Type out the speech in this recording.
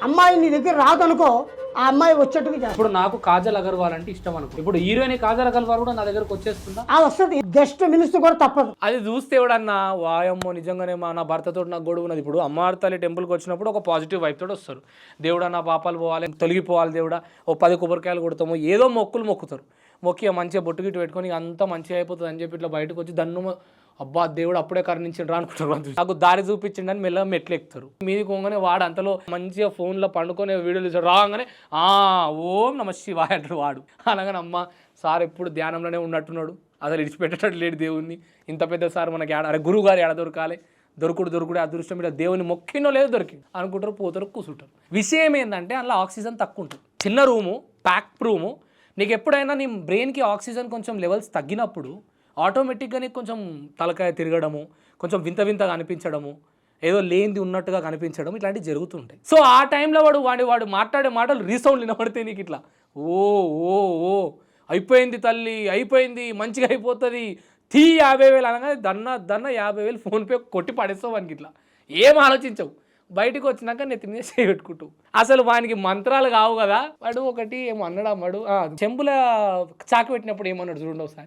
అమ్మాయి నీ దగ్గర రాదనుకో, ఆ అమ్మాయి వచ్చేట్టుగా చేస్తా. ఇప్పుడు నాకు కాజల్ అగర్వాల్ అంటే ఇష్టం అనుకో, ఇప్పుడు హీరోయిన్ కాజల్ అగర్వాల్ కూడా నా దగ్గరకు వచ్చేస్తుందా? ఆ వస్తుంది, గెస్ట్ మినిస్టర్ కూడా తప్పదు. అది చూస్తే ఎవడన్నా వాయమ్మో నిజంగానే మా నా భర్తతో నాకు గొడవ ఉన్నది. ఇప్పుడు అమ్మవారి తల్లి టెంపుల్కి వచ్చినప్పుడు ఒక పాజిటివ్ వైఫ్ తోటి వస్తారు. దేవుడా నా పాపాలు పోవాలి, తొలగిపోవాలి దేవుడా, ఓ 10 కొబ్బరికాయలు కొడతాము, ఏదో మొక్కులు మొక్కుతారు. మొక్కి మంచిగా బొట్టు గిట్టు పెట్టుకొని అంతా మంచిగా అయిపోతుంది అని చెప్పి ఇట్లా బయటకు వచ్చి దన్ను, అబ్బా దేవుడు అప్పుడే కరుణించిండ్రా అనుకుంటారు. నాకు దారి చూపించిండని మెల్లగా మెట్లు ఎక్కుతారు. మీది కోగానే వాడు అంతలో మంచిగా ఫోన్లో పండుకొని వీడియోలు ఇచ్చాడు. రాగానే ఓం నమ శివాయ అంటాడు వాడు. అనగానే అమ్మ సార్ ఎప్పుడు ధ్యానంలోనే ఉన్నట్టున్నాడు, అసలు ఇడిచిపెట్టేటట్టు లేడు దేవుణ్ణి. ఇంత పెద్ద సార్ మనకి అరే గురువు గారు ఎడ దొరకాలి, దొరుకుడు అదృష్టం ఇలా దేవుని మొక్కినో లేదో దొరికి అనుకుంటారు, పోతారు, కూర్చుంటారు. విషయం ఏంటంటే అందులో ఆక్సిజన్ తక్కువ ఉంటుంది. చిన్న రూము, ప్యాక్ రూము. నీకు ఎప్పుడైనా నీ బ్రెయిన్కి ఆక్సిజన్ కొంచెం లెవెల్స్ తగ్గినప్పుడు ఆటోమేటిక్గా నీకు కొంచెం తలకాయ తిరగడము, కొంచెం వింతగా అనిపించడము, ఏదో లేనిది ఉన్నట్టుగా కనిపించడం, ఇట్లాంటివి జరుగుతుంటాయి. సో ఆ టైంలో వాడు మాట్లాడే మాటలు రీసౌండ్ వినబడితే నీకు ఇట్లా ఓ ఓ ఓ అయిపోయింది తల్లి, అయిపోయింది, మంచిగా అయిపోతుంది, 50,000 అనగానే దన్న 50,000 ఫోన్పే కొట్టి పడేస్తావు వానికి. ఇట్లా ఏం ఆలోచించవు. బయటకు వచ్చినాక నెత్తి మీద చేయబెట్టుకుంటూ అసలు వానికి మంత్రాలు కావు కదా. వాడు ఒకటి ఏమో అన్నాడు అమ్మాడు, చెంబుల చాకు పెట్టినప్పుడు ఏమన్నాడు చూడండి ఒకసారి.